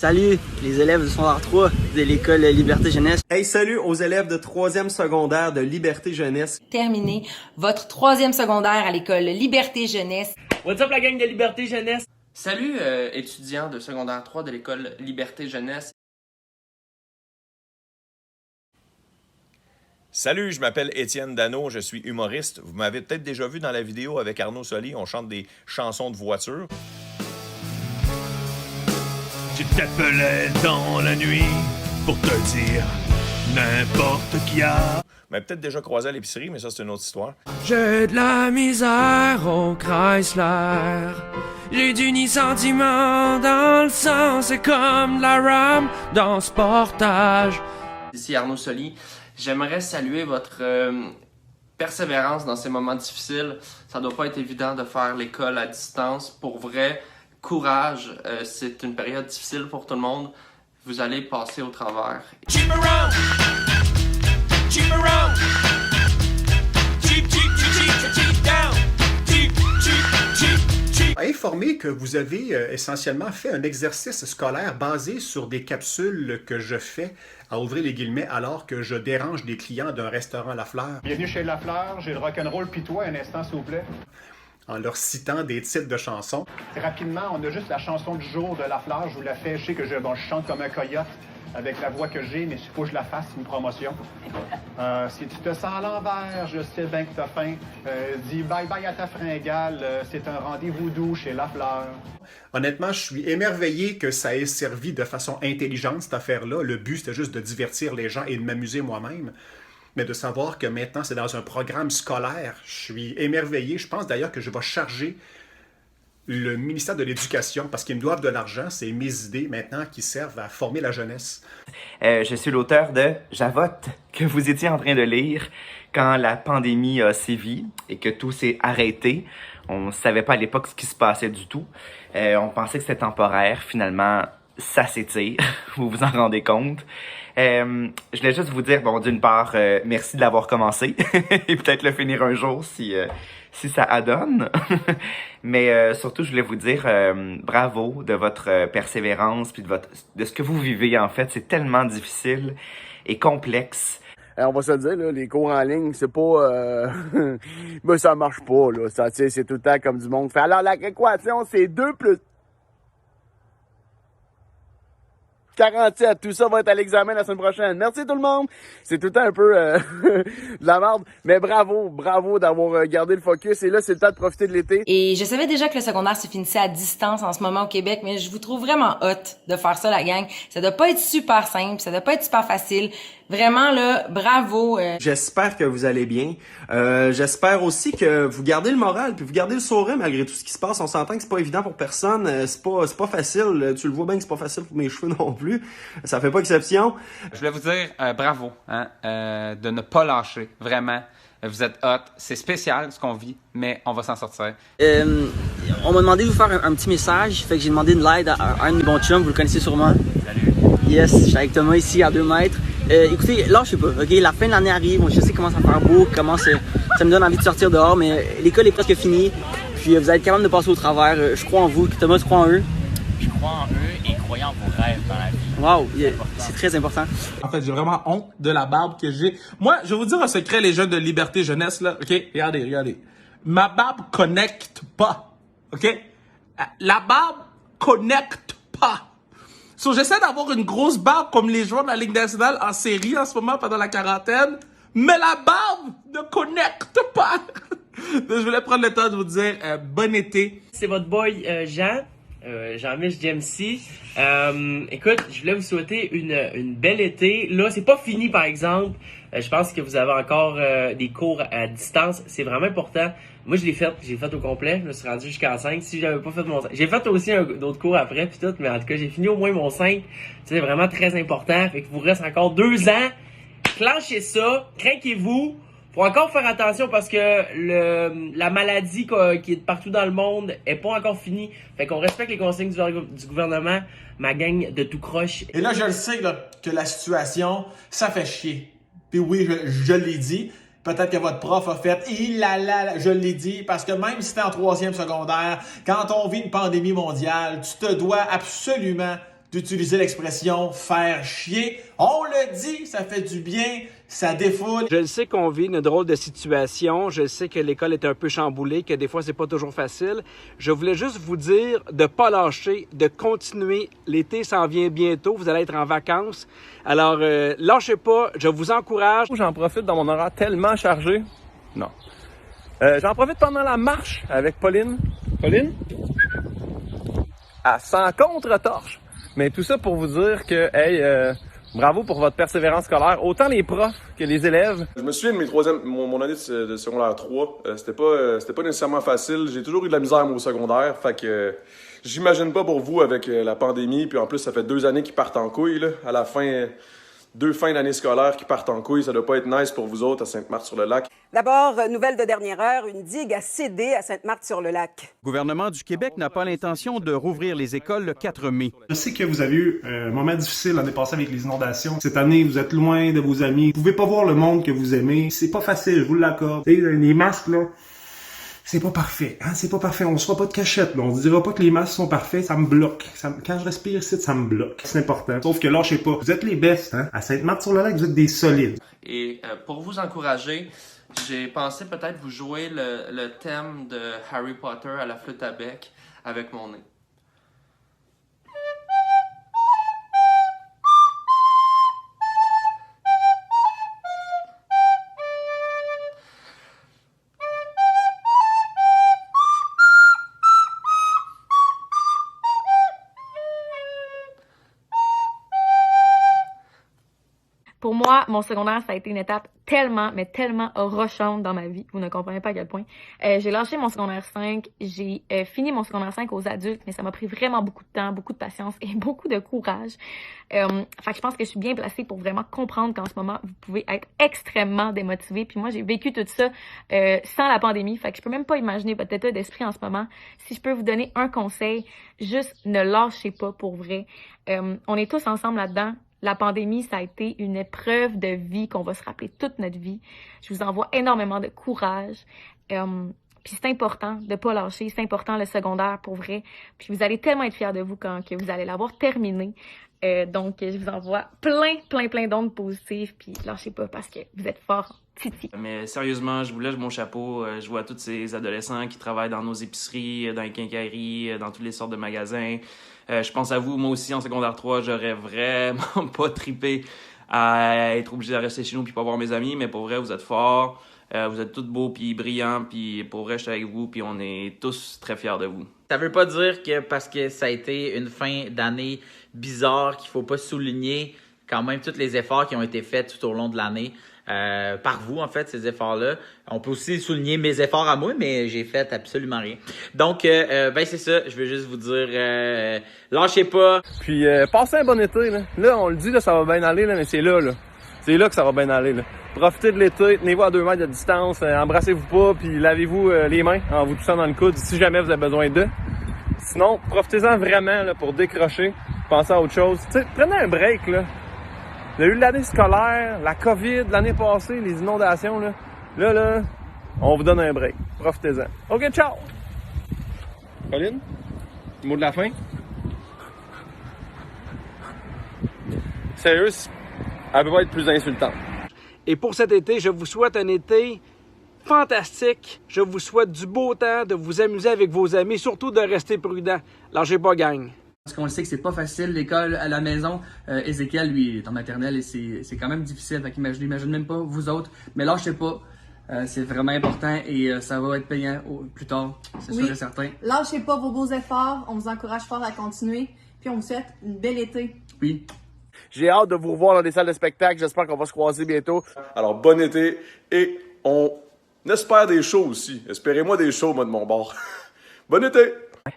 Salut les élèves du secondaire 3 de l'école Liberté Jeunesse. Hey, salut aux élèves de 3e secondaire de Liberté Jeunesse. Terminez votre 3e secondaire à l'école Liberté Jeunesse. What's up la gang de Liberté Jeunesse? Salut étudiants de secondaire 3 de l'école Liberté Jeunesse. Salut, je m'appelle Étienne Dano, je suis humoriste. Vous m'avez peut-être déjà vu dans la vidéo avec Arnaud Soli, on chante des chansons de voiture. Je t'appelais dans la nuit pour te dire n'importe qui a. Vous m'avez peut-être déjà croisé à l'épicerie, mais ça c'est une autre histoire. J'ai de la misère au Chrysler. J'ai du ni sentiment dans le sang, c'est comme la rame dans ce portage. Ici Arnaud Soli. J'aimerais saluer votre persévérance dans ces moments difficiles. Ça doit pas être évident de faire l'école à distance. Pour vrai, courage. C'est une période difficile pour tout le monde. Vous allez passer au travers. Jeep around. Jeep around. Jeep, jeep, jeep, jeep, jeep down. Jeep, jeep, jeep, jeep. Informé que vous avez essentiellement fait un exercice scolaire basé sur des capsules que je fais, à ouvrir les guillemets, alors que je dérange des clients d'un restaurant La Fleur. Bienvenue chez La Fleur, j'ai le rock'n'roll, puis toi, un instant s'il vous plaît. En leur citant des titres de chansons. Rapidement, on a juste la chanson du jour de La Fleur, je vous la fais, je sais que je chante comme un coyote avec la voix que j'ai, mais il faut que je la fasse, c'est une promotion. Si tu te sens à l'envers, je sais bien que t'as faim, dis bye-bye à ta fringale, c'est un rendez-vous doux chez La Fleur. Honnêtement, je suis émerveillé que ça ait servi de façon intelligente, cette affaire-là. Le but, c'était juste de divertir les gens et de m'amuser moi-même. Mais de savoir que maintenant, c'est dans un programme scolaire, je suis émerveillé. Je pense d'ailleurs que je vais charger le ministère de l'Éducation parce qu'ils me doivent de l'argent. C'est mes idées maintenant qui servent à former la jeunesse. Je suis l'auteur de Javotte, que vous étiez en train de lire quand la pandémie a sévi et que tout s'est arrêté. On ne savait pas à l'époque ce qui se passait du tout. On pensait que c'était temporaire. Finalement, ça s'étire. Vous vous en rendez compte. Je voulais juste vous dire, bon, d'une part, merci de l'avoir commencé et peut-être le finir un jour si ça adonne. Mais surtout, je voulais vous dire bravo de votre persévérance puis de ce que vous vivez, en fait. C'est tellement difficile et complexe. On va se le dire, là, les cours en ligne, c'est pas... ben, ça marche pas, là. Ça, c'est tout le temps comme du monde fait. Alors, l'équation, c'est 2 plus 47. Tout ça va être à l'examen la semaine prochaine. Merci tout le monde. C'est tout le temps un peu de la merde. Mais bravo d'avoir gardé le focus. Et là, c'est le temps de profiter de l'été. Et je savais déjà que le secondaire se finissait à distance en ce moment au Québec, mais je vous trouve vraiment hot de faire ça, la gang. Ça doit pas être super simple, ça doit pas être super facile. Vraiment, là, bravo. J'espère que vous allez bien. J'espère aussi que vous gardez le moral puis vous gardez le sourire malgré tout ce qui se passe. On s'entend que c'est pas évident pour personne. C'est pas facile. Tu le vois bien que c'est pas facile pour mes cheveux non plus. Ça fait pas exception. Je voulais vous dire bravo de ne pas lâcher. Vraiment. Vous êtes hot. C'est spécial ce qu'on vit, mais on va s'en sortir. On m'a demandé de vous faire un petit message. Fait que j'ai demandé une l'aide à un de mes bons chums. Vous le connaissez sûrement. Salut. Yes, je suis avec Thomas ici à 2 mètres. Écoutez, là, je sais pas, ok, la fin de l'année arrive, je sais comment ça va faire beau, ça me donne envie de sortir dehors, mais l'école est presque finie, puis vous allez être capable de passer au travers. Je crois en vous, Thomas, tu crois en eux? Je crois en eux et croyez en vos rêves dans la vie. Wow, c'est très important. En fait, j'ai vraiment honte de la barbe que j'ai. Moi, je vais vous dire un secret, les jeunes de Liberté Jeunesse, là, ok? Regardez. Ma barbe connecte pas, ok? La barbe connecte pas. So, j'essaie d'avoir une grosse barbe comme les joueurs de la Ligue nationale en série en ce moment pendant la quarantaine, mais la barbe ne connecte pas. Donc, je voulais prendre le temps de vous dire bon été. C'est votre boy Jean, Jean-Mich JMC. Écoute, je voulais vous souhaiter une belle été. Là, c'est pas fini par exemple. Je pense que vous avez encore des cours à distance. C'est vraiment important. Moi, j'ai fait au complet. Je me suis rendu jusqu'à 5. Si j'avais pas fait mon 5. J'ai fait aussi d'autres cours après, puis tout, mais en tout cas, j'ai fini au moins mon 5. C'est vraiment très important. Fait qu'il vous reste encore 2 ans. Clenchez ça. Craquez-vous. Faut encore faire attention parce que la maladie qui est partout dans le monde est pas encore finie. Fait qu'on respecte les consignes du gouvernement. Ma gang de tout croche. Et là, je le sais là, que la situation, ça fait chier. Puis oui, je l'ai dit. Peut-être que votre prof a fait « je l'ai dit » parce que même si t'es en 3e secondaire, quand on vit une pandémie mondiale, tu te dois absolument d'utiliser l'expression « faire chier ». On le dit, ça fait du bien, ça défoule. Je le sais qu'on vit une drôle de situation. Je sais que l'école est un peu chamboulée, que des fois, c'est pas toujours facile. Je voulais juste vous dire de pas lâcher, de continuer. L'été s'en vient bientôt. Vous allez être en vacances. Alors, lâchez pas. Je vous encourage. J'en profite dans mon horaire tellement chargé. Non. J'en profite pendant la marche avec Pauline. Pauline? À 100 contre-torche. Mais tout ça pour vous dire que, hey, bravo pour votre persévérance scolaire, autant les profs que les élèves. Je me souviens de mon année de secondaire 3, c'était pas nécessairement facile. J'ai toujours eu de la misère moi, au secondaire, fait que j'imagine pas pour vous avec la pandémie, puis en plus ça fait 2 années qui partent en couille, là, à la fin, 2 fins d'année scolaire qui partent en couille, ça doit pas être nice pour vous autres à Sainte-Marthe-sur-le-Lac. D'abord, nouvelle de dernière heure, une digue a cédé à Sainte-Marthe-sur-le-Lac. Le gouvernement du Québec n'a pas l'intention de rouvrir les écoles le 4 mai. Je sais que vous avez eu un moment difficile l'année passée avec les inondations. Cette année, vous êtes loin de vos amis. Vous pouvez pas voir le monde que vous aimez. C'est pas facile, je vous l'accorde. Les masques, là, c'est pas parfait. Hein? C'est pas parfait. On se fera pas de cachette. Là. On se dira pas que les masques sont parfaits. Ça me bloque. Quand je respire ici, ça me bloque. C'est important. Sauf que lâchez pas. Vous êtes les bestes. Hein? À Sainte-Marthe-sur-le-Lac, vous êtes des solides. Et pour vous encourager, j'ai pensé peut-être vous jouer le thème de Harry Potter à la flûte à bec avec mon nez. Pour moi, mon secondaire, ça a été une étape tellement, mais tellement rochante dans ma vie. Vous ne comprenez pas à quel point. J'ai lâché mon secondaire 5. J'ai fini mon secondaire 5 aux adultes, mais ça m'a pris vraiment beaucoup de temps, beaucoup de patience et beaucoup de courage. Fait que je pense que je suis bien placée pour vraiment comprendre qu'en ce moment, vous pouvez être extrêmement démotivé. Puis moi, j'ai vécu tout ça sans la pandémie. Fait que je peux même pas imaginer votre état d'esprit en ce moment. Si je peux vous donner un conseil, juste ne lâchez pas pour vrai. On est tous ensemble là-dedans. La pandémie, ça a été une épreuve de vie qu'on va se rappeler toute notre vie. Je vous envoie énormément de courage. Puis c'est important de pas lâcher. C'est important le secondaire pour vrai. Puis vous allez tellement être fiers de vous quand que vous allez l'avoir terminé. Donc, je vous envoie plein d'ondes positives. Puis lâchez pas parce que vous êtes forts. Titi. Mais sérieusement, je vous lève mon chapeau. Je vois tous ces adolescents qui travaillent dans nos épiceries, dans les quincailleries, dans toutes les sortes de magasins. Je pense à vous, moi aussi, en secondaire 3, j'aurais vraiment pas trippé à être obligé de rester chez nous puis pas voir mes amis. Mais pour vrai, vous êtes forts. Vous êtes tous beaux puis brillants. Puis pour vrai, je suis avec vous. Puis on est tous très fiers de vous. Ça veut pas dire que parce que ça a été une fin d'année bizarre qu'il faut pas souligner quand même tous les efforts qui ont été faits tout au long de l'année. Par vous, en fait, ces efforts-là. On peut aussi souligner mes efforts à moi, mais j'ai fait absolument rien. Donc, ben c'est ça. Je veux juste vous dire, lâchez pas. Puis, passez un bon été. Là, on le dit, là, ça va bien aller, là, mais c'est là. C'est là que ça va bien aller. Là. Profitez de l'été, tenez-vous à 2 mètres de distance, embrassez-vous pas, puis lavez-vous les mains en vous touchant dans le coude si jamais vous avez besoin d'eux. Sinon, profitez-en vraiment là, pour décrocher, pensez à autre chose. T'sais, prenez un break, là. Il y a eu l'année scolaire, la COVID, l'année passée, les inondations, là. Là, on vous donne un break. Profitez-en. OK, ciao! Pauline, mot de la fin? Sérieux, elle peut pas être plus insultante. Et pour cet été, je vous souhaite un été fantastique. Je vous souhaite du beau temps, de vous amuser avec vos amis, surtout de rester prudent. Lâchez pas, gang. Parce qu'on le sait que c'est pas facile, l'école à la maison. Ézéchiel, lui, est en maternelle et c'est quand même difficile. Fait qu'imagine même pas vous autres. Mais lâchez pas. C'est vraiment important et ça va être payant plus tard, c'est sûr et certain. Lâchez pas vos beaux efforts. On vous encourage fort à continuer. Puis on vous souhaite une belle été. Oui. J'ai hâte de vous revoir dans des salles de spectacle. J'espère qu'on va se croiser bientôt. Alors, bon été et on espère des shows aussi. Espérez-moi des shows, moi, de mon bord. Bon été!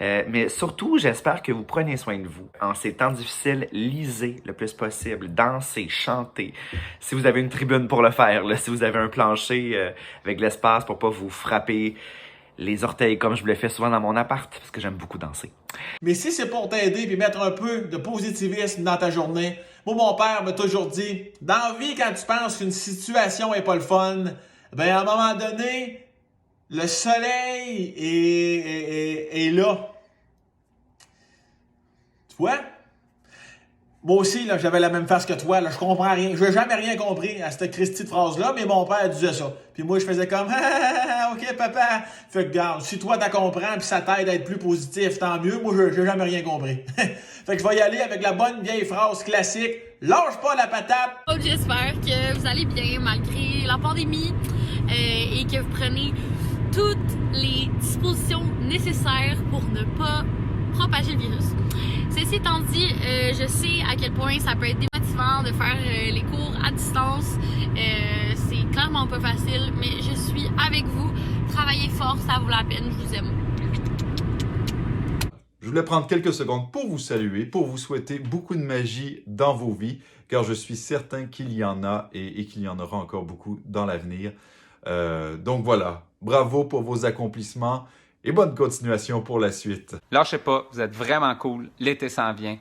Mais surtout, j'espère que vous prenez soin de vous. En ces temps difficiles, lisez le plus possible, dansez, chantez. Si vous avez une tribune pour le faire, là, si vous avez un plancher avec l'espace pour pas vous frapper les orteils comme je le fais souvent dans mon appart, parce que j'aime beaucoup danser. Mais si c'est pour t'aider et mettre un peu de positivisme dans ta journée, moi, mon père m'a toujours dit, dans la vie, quand tu penses qu'une situation est pas le fun, ben à un moment donné, le soleil est là. Tu vois? Moi aussi, là, j'avais la même face que toi. Là, je comprends rien. Je n'ai jamais rien compris à cette Christie de phrase-là, mais mon père disait ça. Puis moi, je faisais comme « OK, papa! » Fait que, regarde, si toi, t'as comprends puis ça t'aide à être plus positif, tant mieux. Moi, j'ai jamais rien compris. Fait que je vais y aller avec la bonne vieille phrase classique « Lâche pas la patate! » J'espère que vous allez bien malgré la pandémie et que vous prenez toutes les dispositions nécessaires pour ne pas propager le virus. Ceci étant dit, je sais à quel point ça peut être démotivant de faire les cours à distance. C'est clairement pas facile, mais je suis avec vous. Travaillez fort, ça vaut la peine, je vous aime. Je voulais prendre quelques secondes pour vous saluer, pour vous souhaiter beaucoup de magie dans vos vies, car je suis certain qu'il y en a et qu'il y en aura encore beaucoup dans l'avenir. Donc voilà, bravo pour vos accomplissements et bonne continuation pour la suite. Lâchez pas, vous êtes vraiment cool. L'été s'en vient.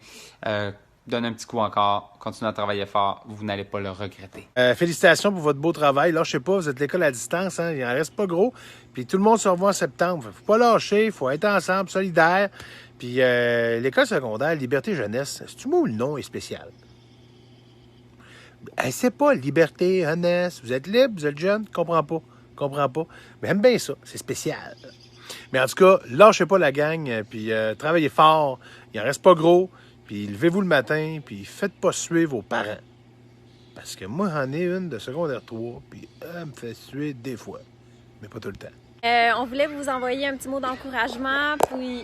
Donnez un petit coup encore. Continuez à travailler fort. Vous n'allez pas le regretter. Félicitations pour votre beau travail. Lâchez pas, vous êtes l'école à distance. Hein? Il en reste pas gros. Puis tout le monde se revoit en septembre. Faut pas lâcher, il faut être ensemble, solidaires. Puis l'école secondaire, Liberté Jeunesse, c'est-tu mot ou le nom est spécial? C'est pas liberté, jeunesse. Vous êtes libre, vous êtes jeune, comprends pas. Mais j'aime bien ça, c'est spécial. Mais en tout cas, lâchez pas la gang, puis travaillez fort, il en reste pas gros, puis levez-vous le matin, puis faites pas suer vos parents. Parce que moi, j'en ai une de secondaire 3, puis elle me fait suer des fois, mais pas tout le temps. On voulait vous envoyer un petit mot d'encouragement, puis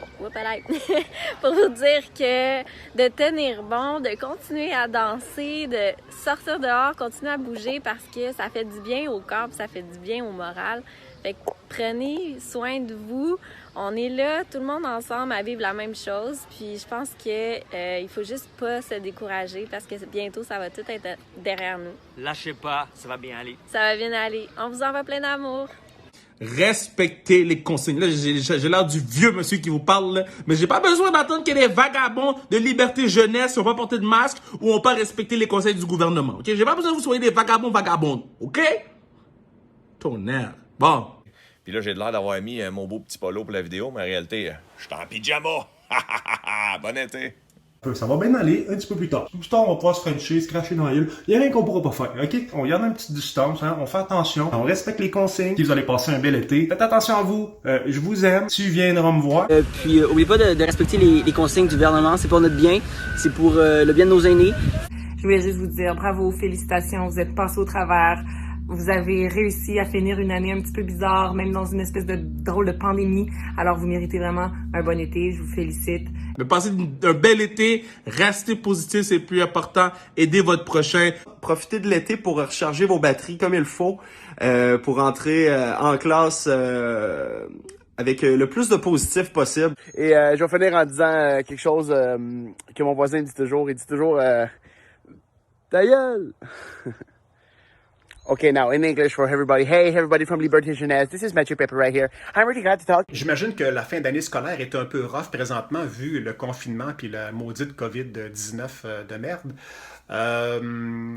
pour vous dire que de tenir bon, de continuer à danser, de sortir dehors, continuer à bouger parce que ça fait du bien au corps, puis ça fait du bien au moral. Fait que prenez soin de vous. On est là, tout le monde ensemble, à vivre la même chose. Puis je pense que il faut juste pas se décourager parce que bientôt, ça va tout être derrière nous. Lâchez pas, ça va bien aller. Ça va bien aller. On vous envoie plein d'amour. Respectez les consignes. Là, j'ai l'air du vieux monsieur qui vous parle, là, mais j'ai pas besoin d'entendre qu'il y ait des vagabonds de Liberté Jeunesse qui n'ont pas porté de masque ou n'ont pas respecté les conseils du gouvernement. Ok, j'ai pas besoin que vous soyez des vagabondes. Ok? Tonnerre. Bon. Puis là, j'ai l'air d'avoir mis mon beau petit polo pour la vidéo, mais en réalité, je suis en pyjama. Bon été. Ça va bien aller un petit peu plus tard. Plus tard, on va pouvoir se frencher, se cracher dans la gueule. Il n'y a rien qu'on pourra pas faire, ok? On garde une petite distance, hein? On fait attention, on respecte les consignes. Puis vous allez passer un bel été. Faites attention à vous. Je vous aime. Tu viendras me voir. Puis oubliez pas de respecter les consignes du gouvernement. C'est pour notre bien. C'est pour le bien de nos aînés. Je voulais juste vous dire bravo, félicitations, vous êtes passés au travers. Vous avez réussi à finir une année un petit peu bizarre, même dans une espèce de drôle de pandémie. Alors, vous méritez vraiment un bon été. Je vous félicite. Mais passez un bel été. Restez positif, c'est le plus important. Aidez votre prochain. Profitez de l'été pour recharger vos batteries comme il faut, pour entrer en classe avec le plus de positif possible. Et je vais finir en disant quelque chose que mon voisin dit toujours. Il dit toujours ta gueule! Okay, now in English for everybody. Hey, everybody from Liberty Jeunesse. This is Matthew Pepper right here. I'm really glad to talk. J'imagine que la fin d'année scolaire est un peu rough présentement vu le confinement puis la maudite COVID-19 de merde.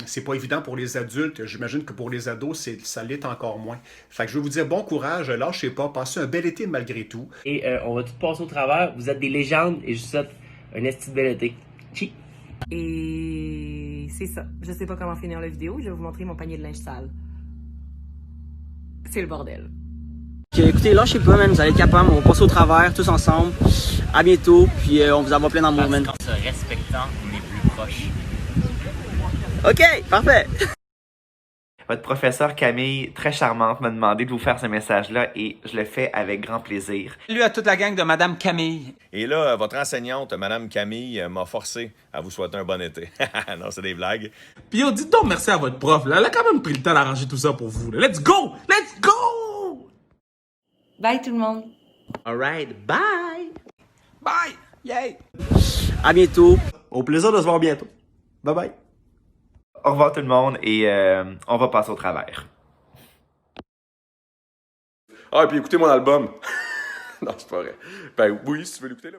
C'est pas évident pour les adultes. J'imagine que pour les ados, ça l'est encore moins. Fait que je veux vous dire bon courage, lâchez pas, passez un bel été malgré tout. Et on va tout passer au travers. Vous êtes des légendes et je vous souhaite un esti de bel été. Chi! Et c'est ça. Je sais pas comment finir la vidéo. Je vais vous montrer mon panier de linge sale. C'est le bordel. Écoutez, lâchez pas, man. Vous allez être capables. On va passer au travers, tous ensemble. À bientôt. Puis on vous envoie plein d'amour, man. En se respectant les plus proches. OK, parfait. Votre professeure Camille, très charmante, m'a demandé de vous faire ce message-là et je le fais avec grand plaisir. Salut à toute la gang de Madame Camille. Et là, votre enseignante, Madame Camille, m'a forcé à vous souhaiter un bon été. Non, c'est des blagues. Puis yo, dites donc merci à votre prof, là. Elle a quand même pris le temps d'arranger tout ça pour vous, là. Let's go! Let's go! Bye tout le monde. Alright, bye! Bye! Yay! À bientôt. Au plaisir de se voir bientôt. Bye bye. Au revoir tout le monde et on va passer au travers. Ah, et puis écoutez mon album. Non, c'est pas vrai. Ben oui, si tu veux l'écouter, là.